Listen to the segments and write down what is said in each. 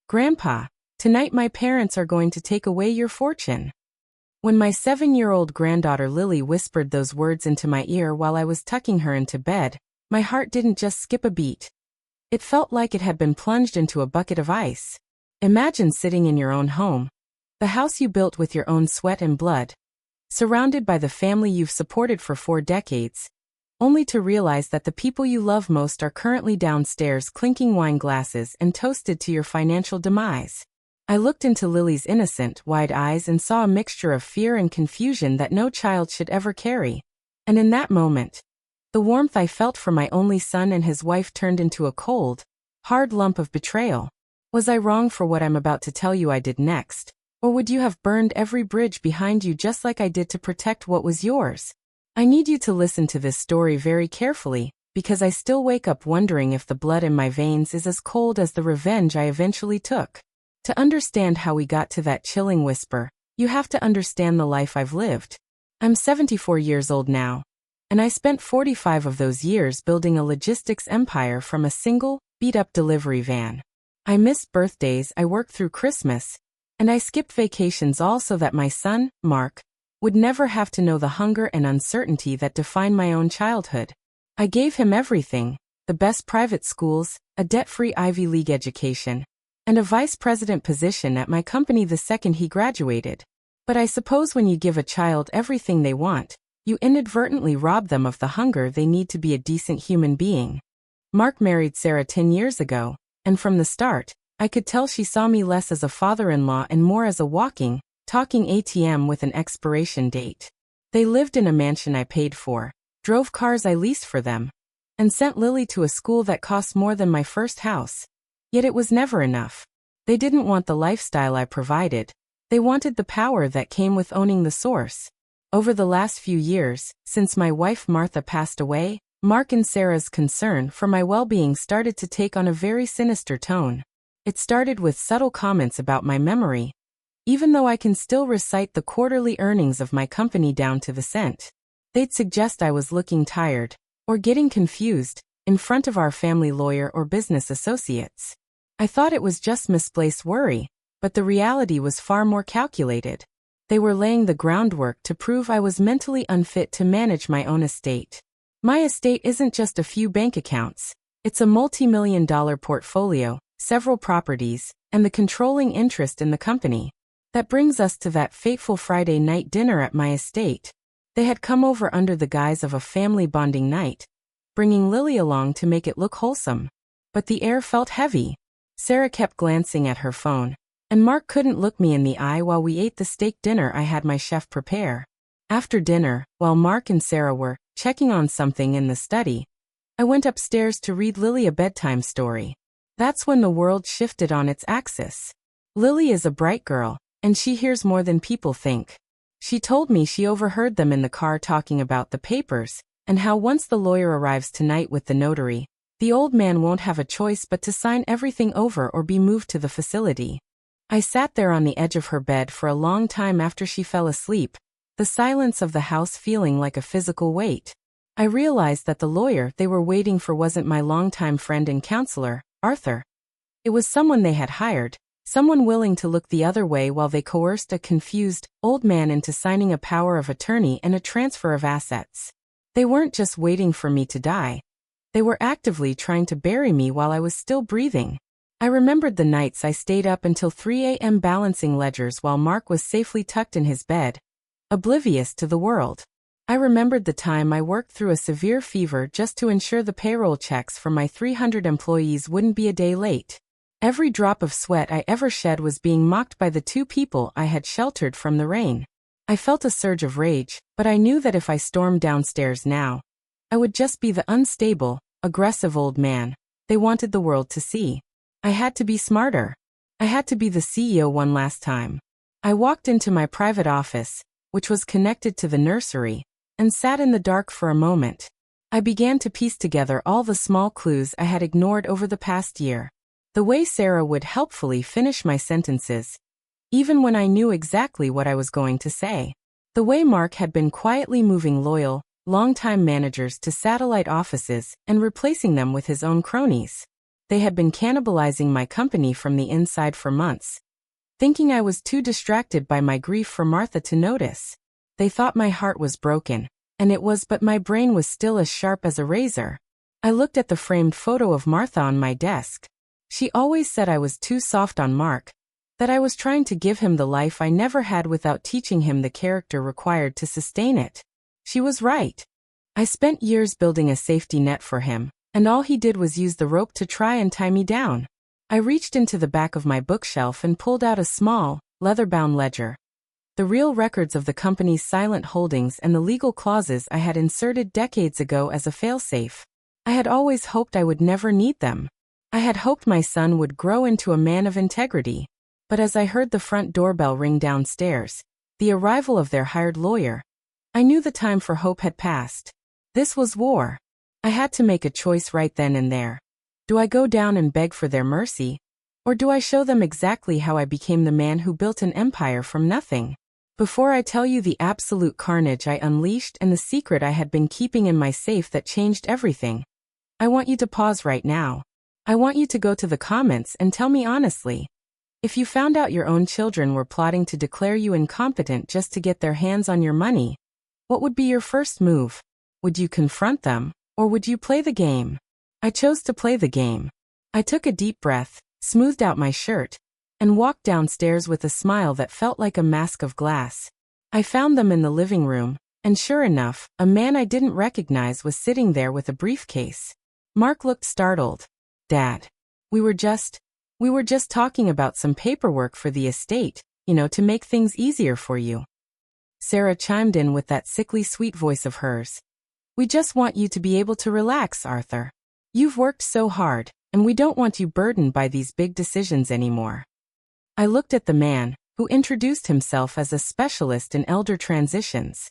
Grandpa, tonight my parents are going to take away your fortune. When my 7-year-old granddaughter Lily whispered those words into my ear while I was tucking her into bed, my heart didn't just skip a beat. It felt like it had been plunged into a bucket of ice. Imagine sitting in your own home, the house you built with your own sweat and blood, surrounded by the family you've supported for 4 decades, only to realize that the people you love most are currently downstairs clinking wine glasses and toasted to your financial demise. I looked into Lily's innocent, wide eyes and saw a mixture of fear and confusion that no child should ever carry. And in that moment, the warmth I felt for my only son and his wife turned into a cold, hard lump of betrayal. Was I wrong for what I'm about to tell you I did next? Or would you have burned every bridge behind you just like I did to protect what was yours? I need you to listen to this story very carefully, because I still wake up wondering if the blood in my veins is as cold as the revenge I eventually took. To understand how we got to that chilling whisper, you have to understand the life I've lived. I'm 74 years old now, and I spent 45 of those years building a logistics empire from a single, beat-up delivery van. I missed birthdays, I worked through Christmas, and I skipped vacations all so that my son, Mark, would never have to know the hunger and uncertainty that defined my own childhood. I gave him everything, the best private schools, a debt-free Ivy League education, and a vice president position at my company the second he graduated. But I suppose when you give a child everything they want, you inadvertently rob them of the hunger they need to be a decent human being. Mark married Sarah 10 years ago, and from the start, I could tell she saw me less as a father-in-law and more as a walking, talking ATM with an expiration date. They lived in a mansion I paid for, drove cars I leased for them, and sent Lily to a school that cost more than my first house. Yet it was never enough. They didn't want the lifestyle I provided. They wanted the power that came with owning the source. Over the last few years, since my wife Martha passed away, Mark and Sarah's concern for my well-being started to take on a very sinister tone. It started with subtle comments about my memory, even though I can still recite the quarterly earnings of my company down to the cent. They'd suggest I was looking tired, or getting confused, in front of our family lawyer or business associates. I thought it was just misplaced worry, but the reality was far more calculated. They were laying the groundwork to prove I was mentally unfit to manage my own estate. My estate isn't just a few bank accounts. It's a multi-million-dollar portfolio, several properties, and the controlling interest in the company. That brings us to that fateful Friday night dinner at my estate. They had come over under the guise of a family bonding night, bringing Lily along to make it look wholesome. But the air felt heavy. Sarah kept glancing at her phone, and Mark couldn't look me in the eye while we ate the steak dinner I had my chef prepare. After dinner, while Mark and Sarah were checking on something in the study, I went upstairs to read Lily a bedtime story. That's when the world shifted on its axis. Lily is a bright girl, and she hears more than people think. She told me she overheard them in the car talking about the papers, and how once the lawyer arrives tonight with the notary, the old man won't have a choice but to sign everything over or be moved to the facility. I sat there on the edge of her bed for a long time after she fell asleep, the silence of the house feeling like a physical weight. I realized that the lawyer they were waiting for wasn't my longtime friend and counselor, Arthur. It was someone they had hired, someone willing to look the other way while they coerced a confused, old man into signing a power of attorney and a transfer of assets. They weren't just waiting for me to die. They were actively trying to bury me while I was still breathing. I remembered the nights I stayed up until 3 a.m. balancing ledgers while Mark was safely tucked in his bed, oblivious to the world. I remembered the time I worked through a severe fever just to ensure the payroll checks for my 300 employees wouldn't be a day late. Every drop of sweat I ever shed was being mocked by the 2 people I had sheltered from the rain. I felt a surge of rage, but I knew that if I stormed downstairs now, I would just be the unstable, aggressive old man they wanted the world to see. I had to be smarter. I had to be the CEO one last time. I walked into my private office, which was connected to the nursery, and sat in the dark for a moment. I began to piece together all the small clues I had ignored over the past year. The way Sarah would helpfully finish my sentences, even when I knew exactly what I was going to say. The way Mark had been quietly moving loyal, longtime managers to satellite offices and replacing them with his own cronies. They had been cannibalizing my company from the inside for months. Thinking I was too distracted by my grief for Martha to notice. They thought my heart was broken, and it was, but my brain was still as sharp as a razor. I looked at the framed photo of Martha on my desk. She always said I was too soft on Mark, that I was trying to give him the life I never had without teaching him the character required to sustain it. She was right. I spent years building a safety net for him, and all he did was use the rope to try and tie me down. I reached into the back of my bookshelf and pulled out a small, leather-bound ledger. The real records of the company's silent holdings and the legal clauses I had inserted decades ago as a failsafe. I had always hoped I would never need them. I had hoped my son would grow into a man of integrity. But as I heard the front doorbell ring downstairs, the arrival of their hired lawyer, I knew the time for hope had passed. This was war. I had to make a choice right then and there. Do I go down and beg for their mercy? Or do I show them exactly how I became the man who built an empire from nothing? Before I tell you the absolute carnage I unleashed and the secret I had been keeping in my safe that changed everything, I want you to pause right now. I want you to go to the comments and tell me honestly. If you found out your own children were plotting to declare you incompetent just to get their hands on your money, what would be your first move? Would you confront them, or would you play the game? I chose to play the game. I took a deep breath, smoothed out my shirt, and walked downstairs with a smile that felt like a mask of glass. I found them in the living room, and sure enough, a man I didn't recognize was sitting there with a briefcase. Mark looked startled. Dad, we were just talking about some paperwork for the estate, to make things easier for you. Sarah chimed in with that sickly sweet voice of hers. We just want you to be able to relax, Arthur. You've worked so hard, and we don't want you burdened by these big decisions anymore. I looked at the man, who introduced himself as a specialist in elder transitions.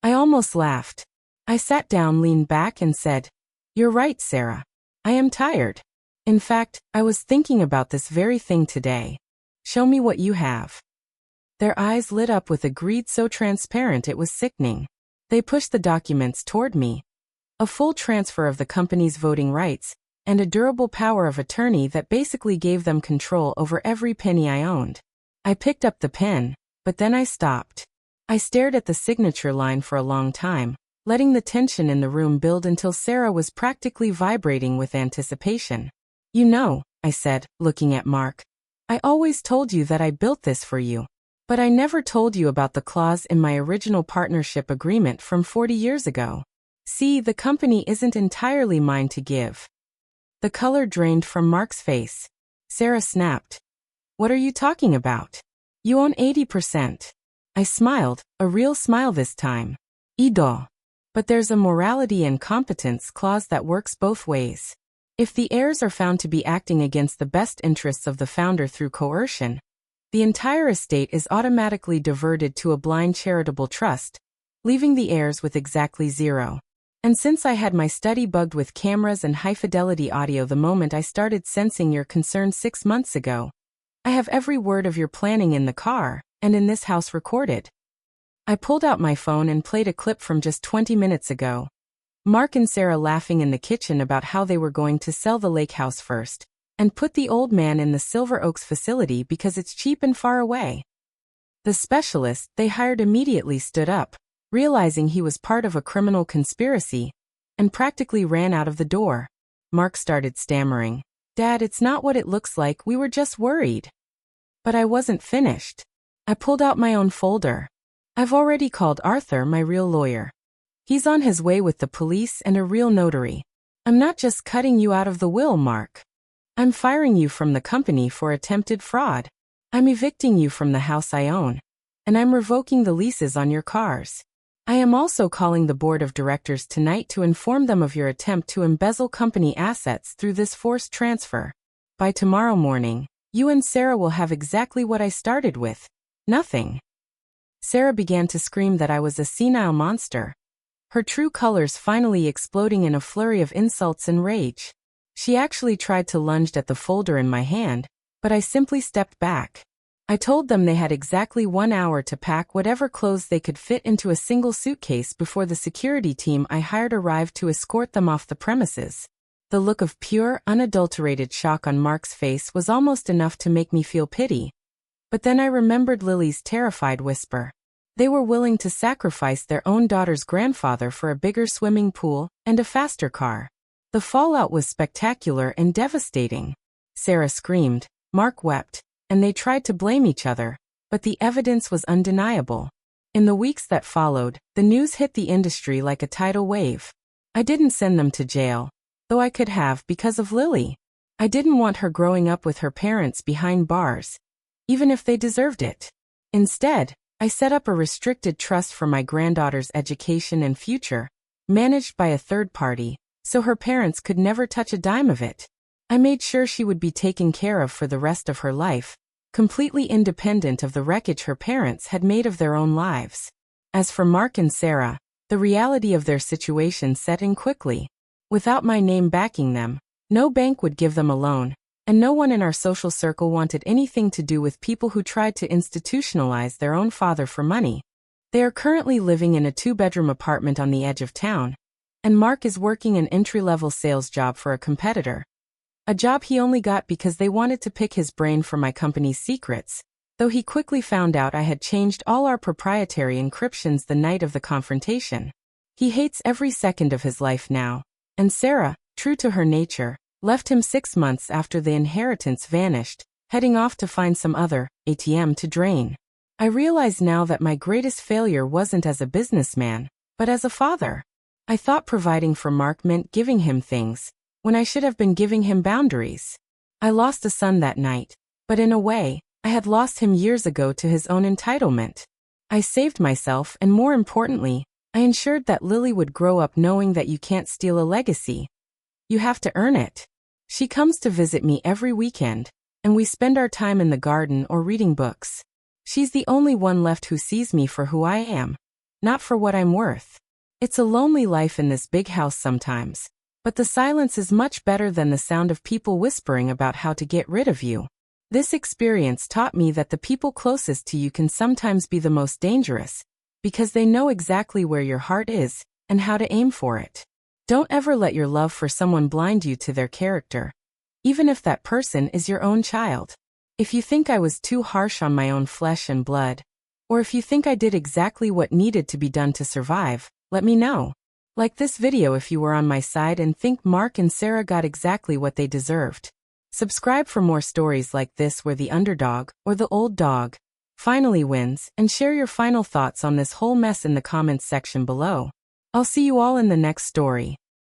I almost laughed. I sat down, leaned back, and said, You're right, Sarah. I am tired. In fact, I was thinking about this very thing today. Show me what you have. Their eyes lit up with a greed so transparent it was sickening. They pushed the documents toward me. A full transfer of the company's voting rights, and a durable power of attorney that basically gave them control over every penny I owned. I picked up the pen, but then I stopped. I stared at the signature line for a long time, letting the tension in the room build until Sarah was practically vibrating with anticipation. I said, looking at Mark. I always told you that I built this for you. But I never told you about the clause in my original partnership agreement from 40 years ago. See, the company isn't entirely mine to give. The color drained from Mark's face. Sarah snapped. What are you talking about? You own 80%. I smiled, a real smile this time. Ido. But there's a morality and competence clause that works both ways. If the heirs are found to be acting against the best interests of the founder through coercion, the entire estate is automatically diverted to a blind charitable trust, leaving the heirs with exactly zero. And since I had my study bugged with cameras and high-fidelity audio the moment I started sensing your concern 6 months ago, I have every word of your planning in the car, and in this house recorded. I pulled out my phone and played a clip from just 20 minutes ago. Mark and Sarah laughing in the kitchen about how they were going to sell the lake house first, and put the old man in the Silver Oaks facility because it's cheap and far away. The specialist they hired immediately stood up, realizing he was part of a criminal conspiracy, and practically ran out of the door. Mark started stammering. Dad, it's not what it looks like, we were just worried. But I wasn't finished. I pulled out my own folder. I've already called Arthur, my real lawyer. He's on his way with the police and a real notary. I'm not just cutting you out of the will, Mark. I'm firing you from the company for attempted fraud. I'm evicting you from the house I own. And I'm revoking the leases on your cars. I am also calling the board of directors tonight to inform them of your attempt to embezzle company assets through this forced transfer. By tomorrow morning, you and Sarah will have exactly what I started with. Nothing. Sarah began to scream that I was a senile monster, her true colors finally exploding in a flurry of insults and rage. She actually tried to lunge at the folder in my hand, but I simply stepped back. I told them they had exactly 1 hour to pack whatever clothes they could fit into a single suitcase before the security team I hired arrived to escort them off the premises. The look of pure, unadulterated shock on Mark's face was almost enough to make me feel pity. But then I remembered Lily's terrified whisper. They were willing to sacrifice their own daughter's grandfather for a bigger swimming pool and a faster car. The fallout was spectacular and devastating. Sarah screamed, Mark wept, and they tried to blame each other, but the evidence was undeniable. In the weeks that followed, the news hit the industry like a tidal wave. I didn't send them to jail, though I could have because of Lily. I didn't want her growing up with her parents behind bars, even if they deserved it. Instead, I set up a restricted trust for my granddaughter's education and future, managed by a third party, so her parents could never touch a dime of it. I made sure she would be taken care of for the rest of her life, completely independent of the wreckage her parents had made of their own lives. As for Mark and Sarah, the reality of their situation set in quickly. Without my name backing them, no bank would give them a loan, and no one in our social circle wanted anything to do with people who tried to institutionalize their own father for money. They are currently living in a 2-bedroom apartment on the edge of town, and Mark is working an entry-level sales job for a competitor. A job he only got because they wanted to pick his brain for my company's secrets, though he quickly found out I had changed all our proprietary encryptions the night of the confrontation. He hates every second of his life now, and Sarah, true to her nature, left him 6 months after the inheritance vanished, heading off to find some other ATM to drain. I realize now that my greatest failure wasn't as a businessman, but as a father. I thought providing for Mark meant giving him things, when I should have been giving him boundaries. I lost a son that night, but in a way, I had lost him years ago to his own entitlement. I saved myself, and more importantly, I ensured that Lily would grow up knowing that you can't steal a legacy. You have to earn it. She comes to visit me every weekend, and we spend our time in the garden or reading books. She's the only one left who sees me for who I am, not for what I'm worth. It's a lonely life in this big house sometimes, but the silence is much better than the sound of people whispering about how to get rid of you. This experience taught me that the people closest to you can sometimes be the most dangerous, because they know exactly where your heart is and how to aim for it. Don't ever let your love for someone blind you to their character, even if that person is your own child. If you think I was too harsh on my own flesh and blood, or if you think I did exactly what needed to be done to survive, let me know. Like this video if you were on my side and think Mark and Sarah got exactly what they deserved. Subscribe for more stories like this where the underdog, or the old dog, finally wins, and share your final thoughts on this whole mess in the comments section below. I'll see you all in the next story.